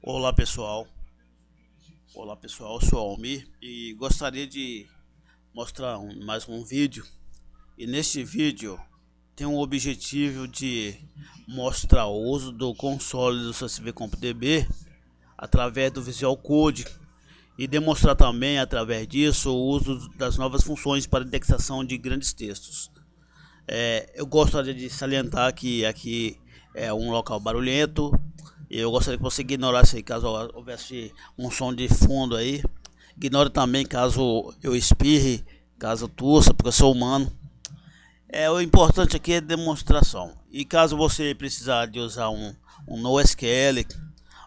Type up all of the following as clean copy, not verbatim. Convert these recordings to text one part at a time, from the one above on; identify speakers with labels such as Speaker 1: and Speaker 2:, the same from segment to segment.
Speaker 1: Olá pessoal, eu sou Almir e gostaria de mostrar mais um vídeo. E neste vídeo tem o objetivo de mostrar o uso do console do CSV DB através do Visual Code e demonstrar também através disso o uso das novas funções para indexação de grandes textos. Eu gostaria de salientar que aqui é um local barulhento. Eu gostaria que você ignorasse aí caso houvesse um som de fundo aí. Ignore também caso eu espirre, caso tussa, porque eu sou humano. O importante aqui é demonstração. E caso você precisar de usar um NoSQL,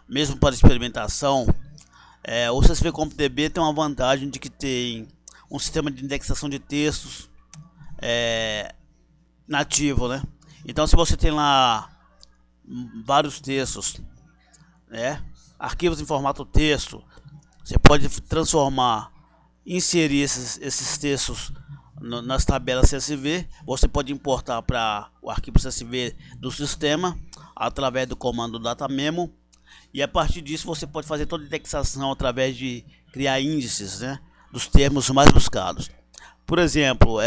Speaker 1: mesmo para experimentação, o CSV DB tem uma vantagem de que tem um sistema de indexação de textos nativo, né? Então, se você tem lá vários textos, arquivos em formato texto, você pode transformar, inserir esses textos nas tabelas CSV. Você pode importar para o arquivo CSV do sistema através do comando datamemo, e a partir disso você pode fazer toda a indexação através de criar índices, né, dos termos mais buscados. Por exemplo,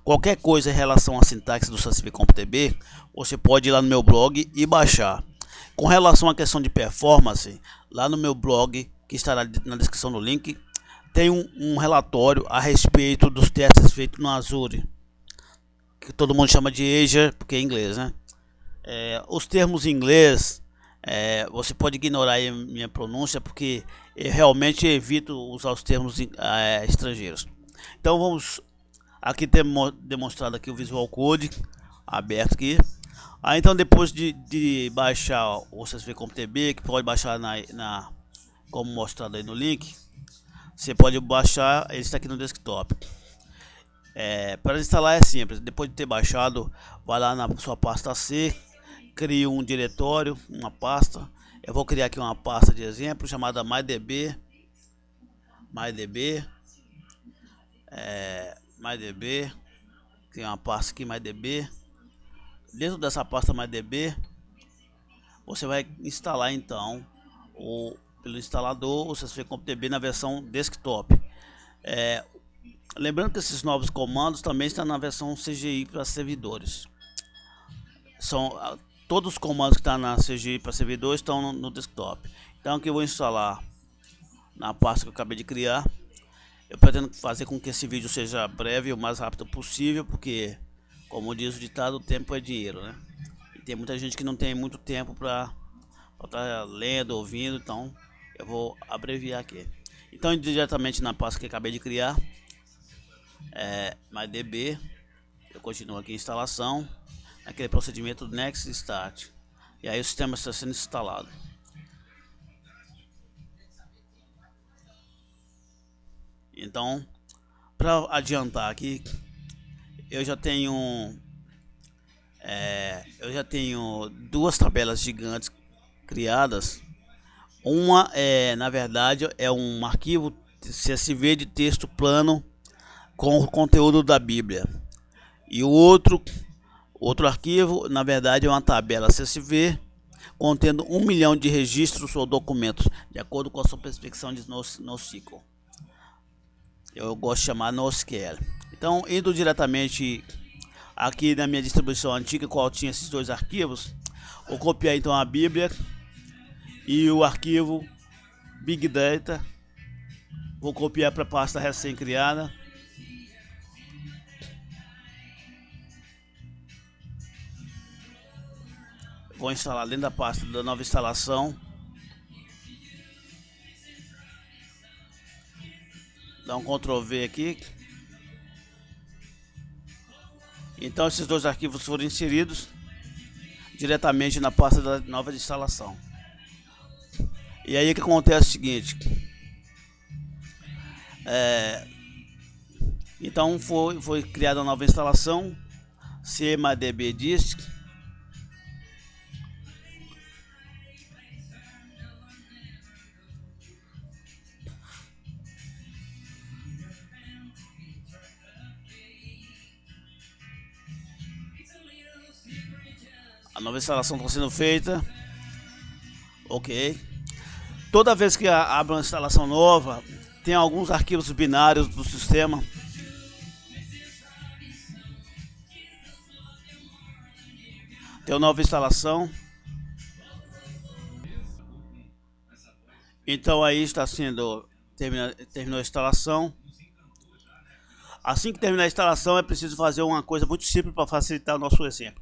Speaker 1: qualquer coisa em relação à sintaxe do CSV DB, você pode ir lá no meu blog e baixar. Com relação à questão de performance, lá no meu blog, que estará na descrição do link, tem um relatório a respeito dos testes feitos no Azure, que todo mundo chama de Azure, porque é inglês, né? Os termos em inglês, você pode ignorar aí minha pronúncia, porque eu realmente evito usar os termos estrangeiros. Então vamos aqui ter demonstrado aqui o Visual Code aberto aqui. Então depois de baixar o CSV DB, que pode baixar como mostrado aí no link, você pode baixar, ele está aqui no desktop. Para instalar é simples. Depois de ter baixado, vai lá na sua pasta C, cria um diretório, uma pasta. Eu vou criar aqui uma pasta de exemplo chamada MyDB, tem uma pasta aqui MyDB. Dentro dessa pasta MyDB, você vai instalar então pelo instalador o CSV DB na versão desktop. Lembrando que esses novos comandos também estão na versão CGI para servidores. Todos os comandos que estão na CGI para servidores estão no desktop. Então aqui eu vou instalar na pasta que eu acabei de criar. Eu pretendo fazer com que esse vídeo seja breve e o mais rápido possível, porque, como diz o ditado, o tempo é dinheiro, né? E tem muita gente que não tem muito tempo para estar lendo, ouvindo, então eu vou abreviar aqui. Então, diretamente na pasta que eu acabei de criar, MyDB, eu continuo aqui em instalação, naquele procedimento Next Start, e aí o sistema está sendo instalado. Então, para adiantar aqui, eu já tenho duas tabelas gigantes criadas. Uma na verdade é um arquivo CSV de texto plano com o conteúdo da Bíblia, e o outro arquivo na verdade é uma tabela CSV contendo 1 milhão de registros ou documentos de acordo com a sua perspectiva de NoSQL. Eu gosto de chamar NoSQL. Então, indo diretamente aqui na minha distribuição antiga, qual tinha esses dois arquivos, vou copiar então a Bíblia e o arquivo Big Data. Vou copiar para a pasta recém-criada. Vou instalar dentro da pasta da nova instalação. Dá um Ctrl V aqui. Então esses dois arquivos foram inseridos diretamente na pasta da nova instalação. E aí o que acontece é o seguinte. Então foi criada uma nova instalação, CMyDB Disk. A nova instalação está sendo feita. Ok. Toda vez que abre uma instalação nova, tem alguns arquivos binários do sistema. Tem uma nova instalação. Então aí está sendo terminou a instalação. Assim que terminar a instalação, é preciso fazer uma coisa muito simples para facilitar o nosso exemplo.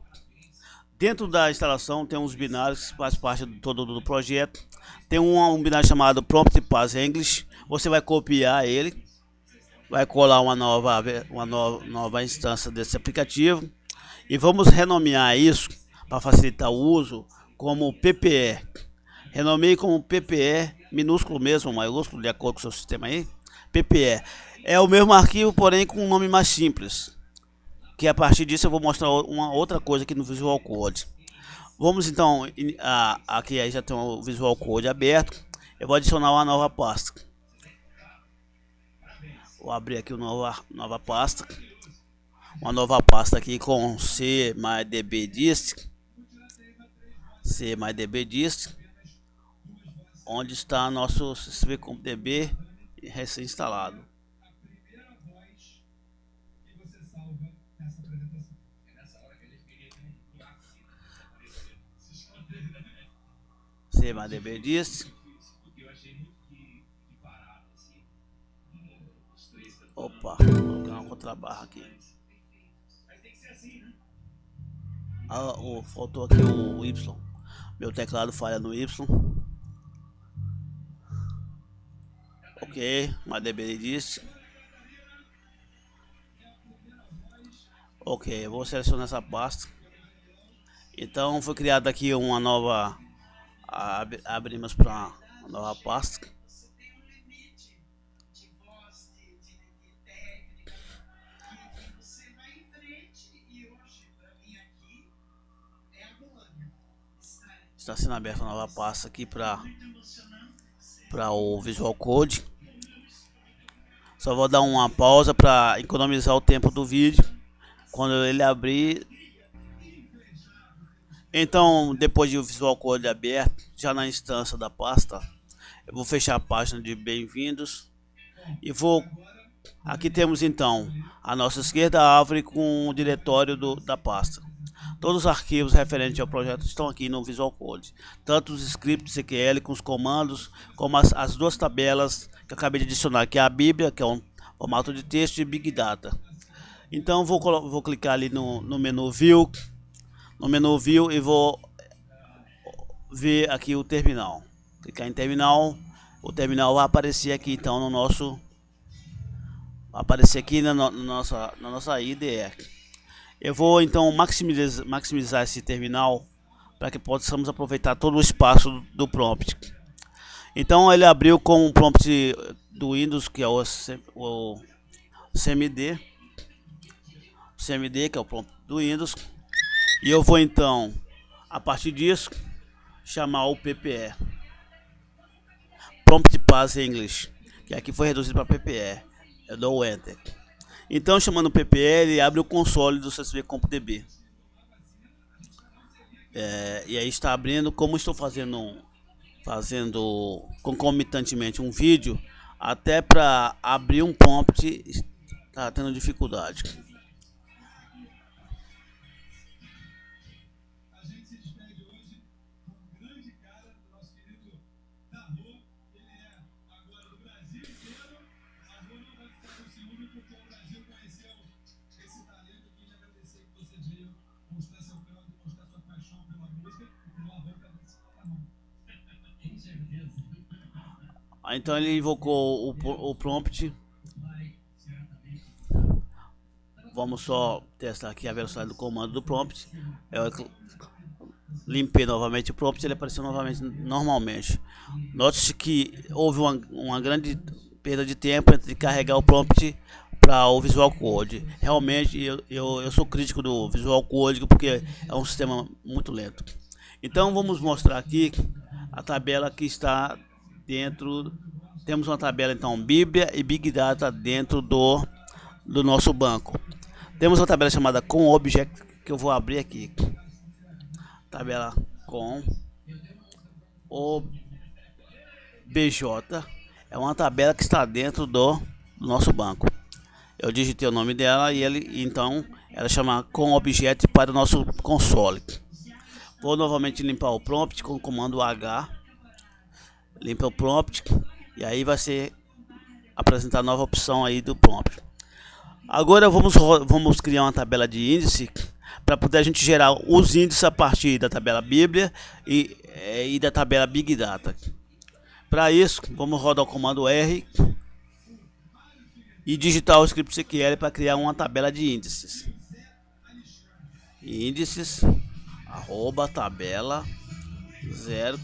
Speaker 1: Dentro da instalação tem uns binários que faz parte do projeto. Tem um binário chamado Prompt Pass English. Você vai copiar ele, vai colar uma nova instância desse aplicativo e vamos renomear isso para facilitar o uso como PPE. Renomeie como PPE, minúsculo mesmo, maiúsculo, de acordo com o seu sistema aí. PPE é o mesmo arquivo, porém com um nome mais simples. Que a partir disso eu vou mostrar uma outra coisa aqui no Visual Code. Vamos então, aqui aí já tem o Visual Code aberto. Eu vou adicionar uma nova pasta. Vou abrir aqui uma nova pasta. Uma nova pasta aqui com CMyDBDist. CMyDBDist. Onde está nosso CVCompDB recém-instalado. CMyDBDist. Opa, vou colocar uma contrabarra aqui. Faltou aqui o Y. Meu teclado falha no Y. Ok, MyDBDist. Ok, eu vou selecionar essa pasta. Então foi criada aqui uma nova. Abrimos para uma nova pasta. Está sendo aberta uma nova pasta aqui para o Visual Code. Só vou dar uma pausa para economizar o tempo do vídeo. Quando ele abrir. Então, depois de o Visual Code aberto, já na instância da pasta, eu vou fechar a página de bem-vindos e vou. Aqui temos então a nossa esquerda a árvore com o diretório da pasta. Todos os arquivos referentes ao projeto estão aqui no Visual Code, tanto os scripts SQL com os comandos, como as duas tabelas que eu acabei de adicionar, que é a Bíblia, que é um formato de texto, e Big Data. Então vou clicar ali no menu View, e vou ver aqui o terminal. Clicar em terminal, o terminal vai aparecer aqui então no nosso, vai aparecer aqui na nossa IDE. Eu vou então maximizar esse terminal para que possamos aproveitar todo o espaço do prompt. Então ele abriu com o prompt do Windows, que é o CMD, que é o prompt do Windows, e eu vou então, a partir disso, chamar o PPE, Prompt Pass English, que aqui foi reduzido para PPE. Eu dou o Enter. Então, chamando o PPE, ele abre o console do CSVCompDB. E aí está abrindo, como estou fazendo concomitantemente um vídeo, até para abrir um prompt está tendo dificuldade. Então ele invocou o prompt. Vamos só testar aqui a velocidade do comando do prompt. Eu limpei novamente o prompt, ele apareceu novamente normalmente. Note-se que houve uma grande perda de tempo entre carregar o prompt para o Visual Code. Realmente eu sou crítico do Visual Code porque é um sistema muito lento. Então vamos mostrar aqui a tabela que está dentro. Temos uma tabela então Bíblia e Big Data dentro do nosso banco. Temos uma tabela chamada com Object, que eu vou abrir aqui. Tabela com BJ é uma tabela que está dentro do nosso banco. Eu digitei o nome dela e então ela chama com objeto para o nosso console. Vou novamente limpar o prompt com o comando H. Limpa o prompt e aí vai ser apresentar a nova opção aí do prompt. Agora vamos criar uma tabela de índice para poder a gente gerar os índices a partir da tabela Bíblia e da tabela Big Data. Para isso, vamos rodar o comando R e digitar o script SQL para criar uma tabela de índices. Índices arroba tabela 0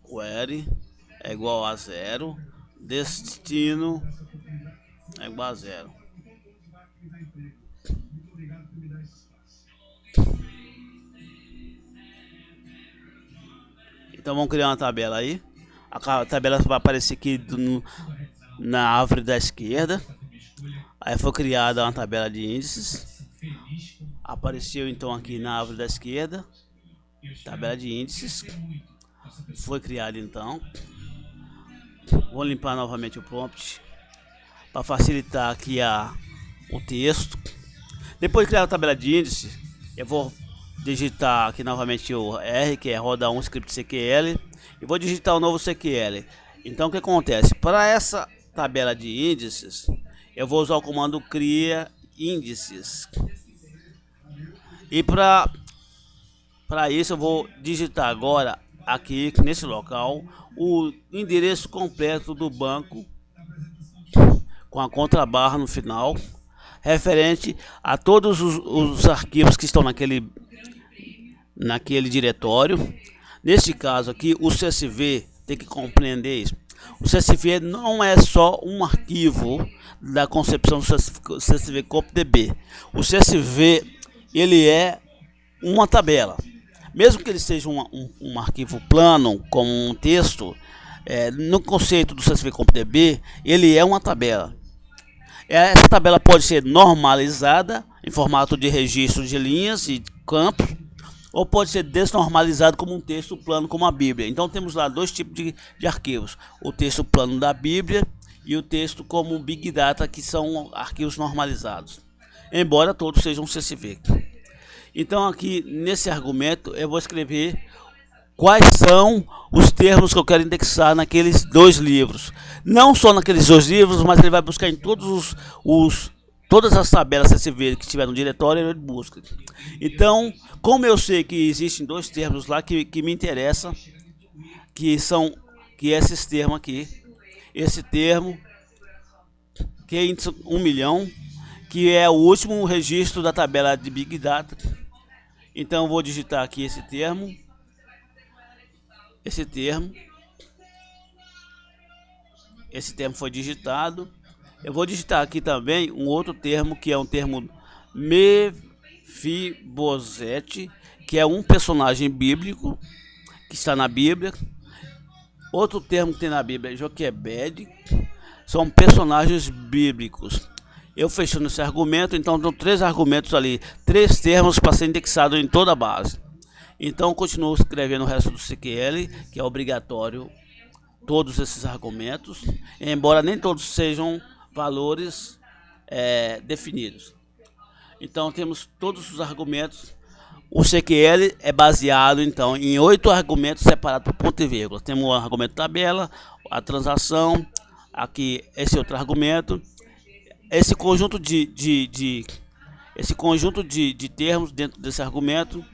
Speaker 1: query é igual a 0, destino é igual a 0. Então vamos criar uma tabela aí. A tabela vai aparecer aqui na árvore da esquerda. Aí foi criada uma tabela de índices. Apareceu então aqui na árvore da esquerda, tabela de índices. Foi criada então. Vou limpar novamente o prompt para facilitar aqui o texto. Depois de criar a tabela de índice, eu vou digitar aqui novamente o R, que é rodar um script SQL, e vou digitar o novo SQL. Então o que acontece? Para essa tabela de índices, eu vou usar o comando cria índices. E para isso eu vou digitar agora aqui nesse local o endereço completo do banco com a contrabarra no final, referente a todos os arquivos que estão naquele diretório. Neste caso aqui, o CSV tem que compreender isso. O CSV não é só um arquivo da concepção do CSV CopyDB. O CSV ele é uma tabela. Mesmo que ele seja um arquivo plano, como um texto, no conceito do CSV CopyDB, ele é uma tabela. Essa tabela pode ser normalizada em formato de registro de linhas e campos, ou pode ser desnormalizado como um texto plano, como a Bíblia. Então temos lá dois tipos de arquivos: o texto plano da Bíblia e o texto como Big Data, que são arquivos normalizados, embora todos sejam CSV. Então aqui nesse argumento eu vou escrever quais são os termos que eu quero indexar naqueles dois livros. Não só naqueles dois livros, mas ele vai buscar em todas as tabelas CSV que estiver no diretório, ele busca. Então, como eu sei que existem dois termos lá que me interessam, que é esses termos aqui, esse termo que é 1 milhão, que é o último registro da tabela de Big Data. Então eu vou digitar aqui esse termo. Esse termo foi digitado. Eu vou digitar aqui também um outro termo, que é um termo Mefibosete, que é um personagem bíblico que está na Bíblia. Outro termo que tem na Bíblia é Joquebed, são personagens bíblicos. Eu fechando esse argumento, então tem 3 argumentos ali, 3 termos para ser indexado em toda a base. Então continuo escrevendo o resto do SQL, que é obrigatório todos esses argumentos, embora nem todos sejam valores definidos. Então temos todos os argumentos. O SQL é baseado então em 8 argumentos separados por ponto e vírgula. Temos o argumento tabela, a transação, aqui esse outro argumento, esse conjunto de termos dentro desse argumento,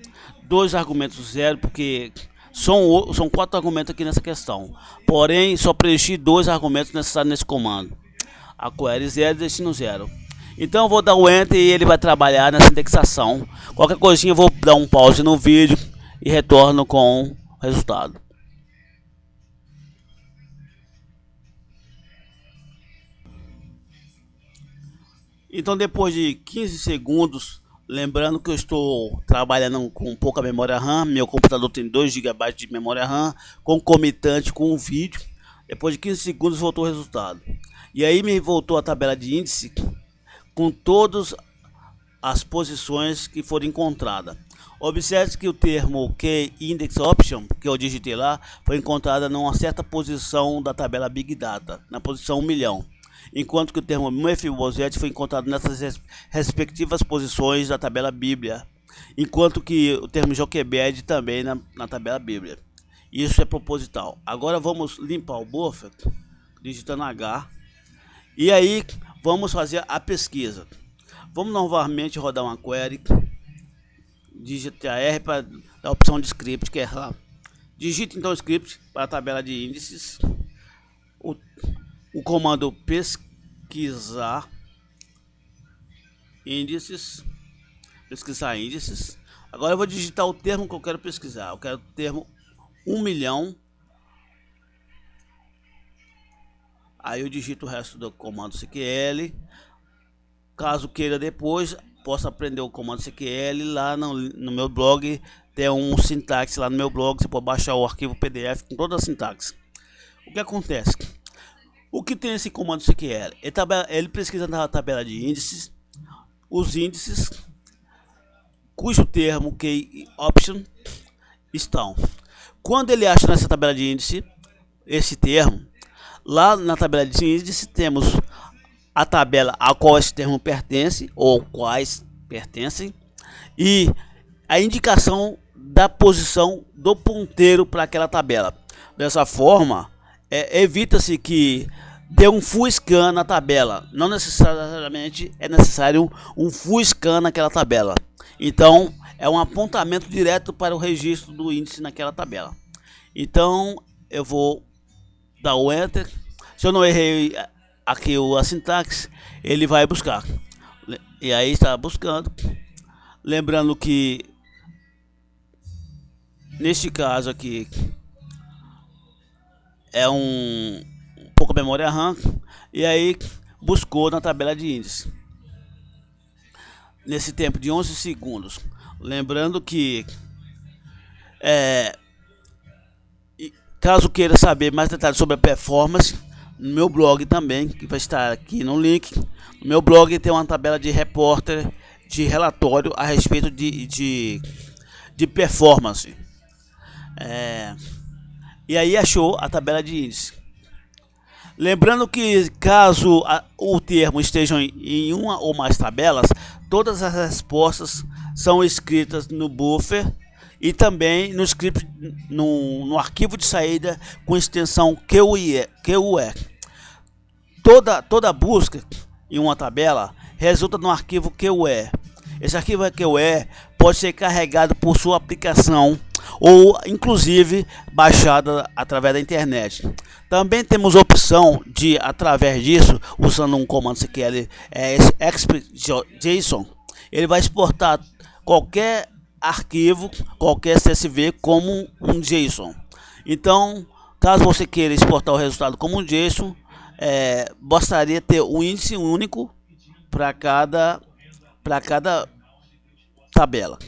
Speaker 1: 2 argumentos zero, porque são 4 argumentos aqui nessa questão. Porém, só preenchi 2 argumentos necessários nesse comando. A query 0 e destino 0. Então eu vou dar o Enter e ele vai trabalhar nessa indexação. Qualquer coisinha eu vou dar um pause no vídeo e retorno com o resultado. Então depois de 15 segundos, lembrando que eu estou trabalhando com pouca memória RAM, meu computador tem 2 GB de memória RAM, concomitante com o vídeo. Depois de 15 segundos voltou o resultado. E aí me voltou a tabela de índice com todas as posições que foram encontradas. Observe que o termo Key Index Option, que eu digitei lá, foi encontrada numa certa posição da tabela Big Data, na posição 1.000.000, enquanto que o termo Mephibosheth foi encontrado nessas respectivas posições da tabela Bíblia, enquanto que o termo Joquebed também na tabela Bíblia. Isso é proposital. Agora vamos limpar o buffer, digitando H, e aí vamos fazer a pesquisa. Vamos novamente rodar uma query, digite a R para a opção de script, que é lá. Digite então o script para a tabela de índices, o comando pesquisar índices, Agora eu vou digitar o termo que eu quero pesquisar. Eu quero o termo 1.000.000. Aí eu digito o resto do comando SQL. Caso queira depois, posso aprender o comando SQL lá no meu blog. Tem um sintaxe lá no meu blog. Você pode baixar o arquivo PDF com toda a sintaxe. O que acontece? O que tem esse comando SQL? Ele pesquisa na tabela de índices os índices cujo termo Key Option estão. Quando ele acha nessa tabela de índice esse termo, lá na tabela de índice temos a tabela a qual esse termo pertence ou quais pertencem e a indicação da posição do ponteiro para aquela tabela. Dessa forma, evita-se que dê um full scan na tabela. Não necessariamente é necessário um full scan naquela tabela. Então, é um apontamento direto para o registro do índice naquela tabela. Então, eu vou dar o Enter. Se eu não errei aqui a sintaxe, ele vai buscar. E aí está buscando. Lembrando que, neste caso aqui, é um pouco memória RAM. E aí, buscou na tabela de índice. Nesse tempo de 11 segundos. Lembrando que caso queira saber mais detalhes sobre a performance, no meu blog também, que vai estar aqui no link. No meu blog tem uma tabela de repórter, de relatório a respeito de performance. E aí achou a tabela de índice. Lembrando que caso o termo esteja em uma ou mais tabelas, todas as respostas são escritas no buffer e também no script, no arquivo de saída com extensão QUE. Toda busca em uma tabela resulta no arquivo QUE. Esse arquivo QUE pode ser carregado por sua aplicação ou inclusive baixada através da internet. Também temos a opção de, através disso, usando um comando SQL export.json, ele vai exportar qualquer arquivo, qualquer CSV como um JSON. Então, caso você queira exportar o resultado como um JSON, bastaria ter um índice único para cada tabela.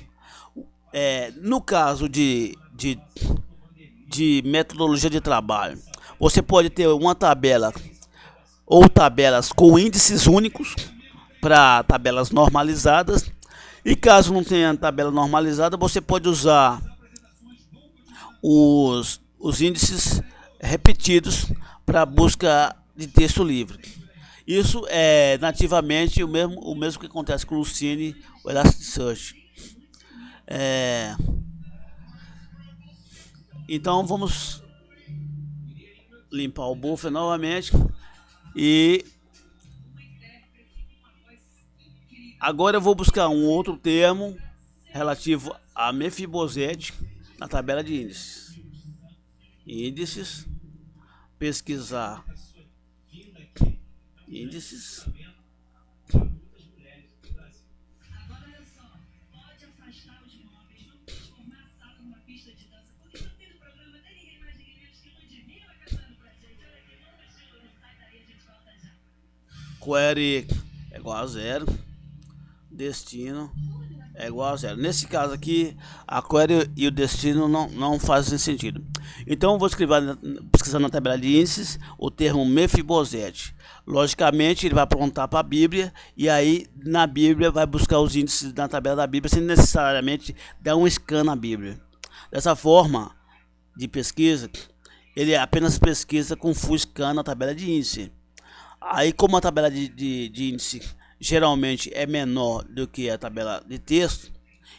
Speaker 1: No caso de metodologia de trabalho, você pode ter uma tabela ou tabelas com índices únicos para tabelas normalizadas, e caso não tenha tabela normalizada, você pode usar os índices repetidos para busca de texto livre. Isso é nativamente o mesmo que acontece com o Lucene, o Elasticsearch. Então vamos limpar o buffer novamente e agora eu vou buscar um outro termo relativo a Mephibosheth na tabela de índices, pesquisar índices. Query é igual a 0, destino é igual a zero. Nesse caso aqui, a query e o destino não fazem sentido. Então eu vou pesquisar na tabela de índices o termo Mefibosete. Logicamente ele vai apontar para a Bíblia, e aí na Bíblia vai buscar os índices na tabela da Bíblia sem necessariamente dar um scan na Bíblia. Dessa forma de pesquisa, ele apenas pesquisa com full scan na tabela de índice. Aí, como a tabela de índice geralmente é menor do que a tabela de texto,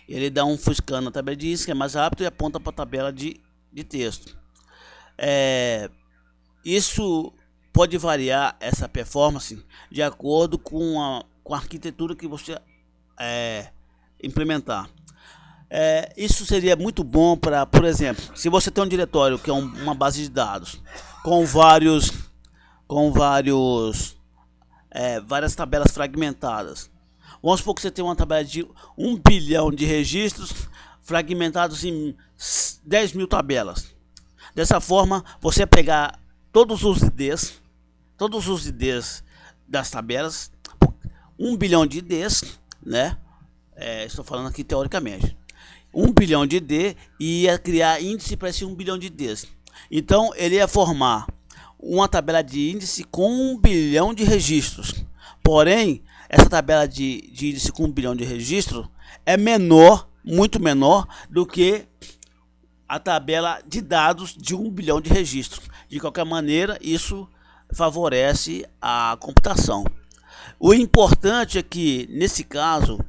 Speaker 1: ele dá um full scan na tabela de índice, que é mais rápido, e aponta para a tabela de texto. Isso pode variar, essa performance, de acordo com a arquitetura que você implementar. Isso seria muito bom para, por exemplo, se você tem um diretório que é uma base de dados com várias tabelas fragmentadas. Vamos supor que você tem uma tabela de 1 bilhão de registros fragmentados em 10 mil tabelas. Dessa forma, você pegar todos os IDs das tabelas, 1 bilhão de IDs, né? Estou falando aqui teoricamente. 1 bilhão de ID, e ia criar índice para esse 1 bilhão de IDs. Então, ele ia formar uma tabela de índice com 1 bilhão de registros. Porém, essa tabela de índice com 1 bilhão de registros é menor, muito menor do que a tabela de dados de 1 bilhão de registros. De qualquer maneira, isso favorece a computação. O importante é que, nesse caso,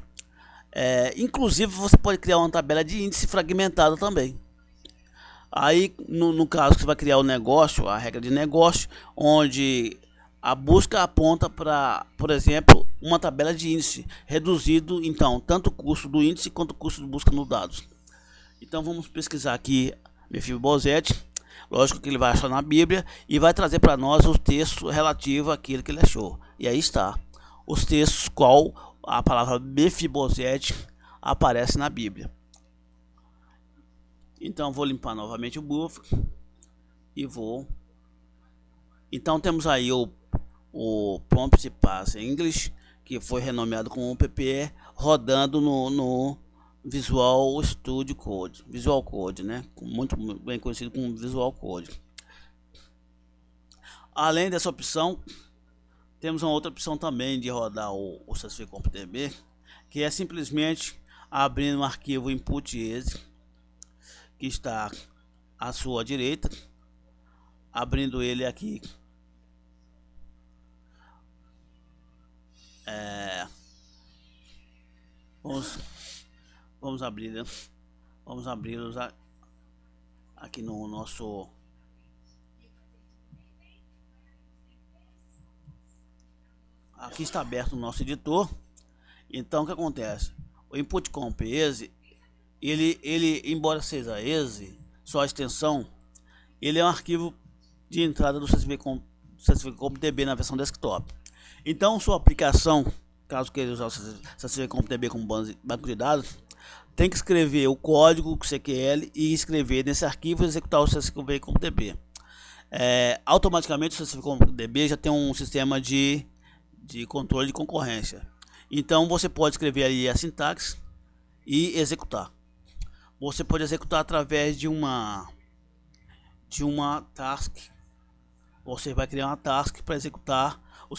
Speaker 1: inclusive você pode criar uma tabela de índice fragmentada também. Aí, no caso que você vai criar o negócio, a regra de negócio, onde a busca aponta para, por exemplo, uma tabela de índice, reduzido, então, tanto o custo do índice quanto o custo de busca nos dados. Então, vamos pesquisar aqui Mefibosete. Lógico que ele vai achar na Bíblia e vai trazer para nós o texto relativo àquilo que ele achou. E aí está os textos qual a palavra Mefibosete aparece na Bíblia. Então vou limpar novamente o buffer e vou. Então temos aí o Prompt Pass English, que foi renomeado como PPE, rodando no Visual Studio Code, Visual Code, né? Muito bem conhecido como Visual Code. Além dessa opção, temos uma outra opção também de rodar o CSVCompDB, que é simplesmente abrir um arquivo input.exe, que está à sua direita, abrindo ele aqui. Vamos abrir, né? Vamos abri-los aqui no nosso. Aqui está aberto o nosso editor. Então o que acontece? O input.comp.exe, ele embora seja exe, só a extensão, ele é um arquivo de entrada do CSVCompDB na versão desktop. Então sua aplicação, caso queira usar o CSVCompDB como banco de dados, tem que escrever o código que você quer e escrever nesse arquivo e executar o CSVCompDB. Automaticamente o CSVCompDB já tem um sistema de controle de concorrência. Então você pode escrever aí a sintaxe e executar. Você pode executar através de uma task. Você vai criar uma task para executar o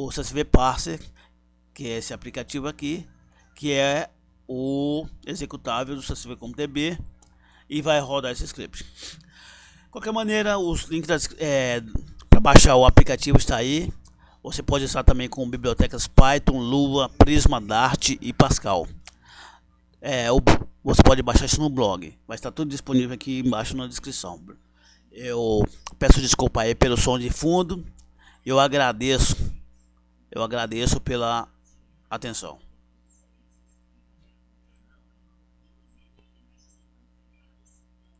Speaker 1: CSV Parser, que é esse aplicativo aqui, que é o executável do CSVCompDB, e vai rodar esse script. De qualquer maneira, os links para baixar o aplicativo está aí. Você pode usar também com bibliotecas Python, Lua, Prisma, Dart e Pascal. Você pode baixar isso no blog. Vai estar tudo disponível aqui embaixo na descrição. Eu peço desculpa aí pelo som de fundo. Eu agradeço pela atenção.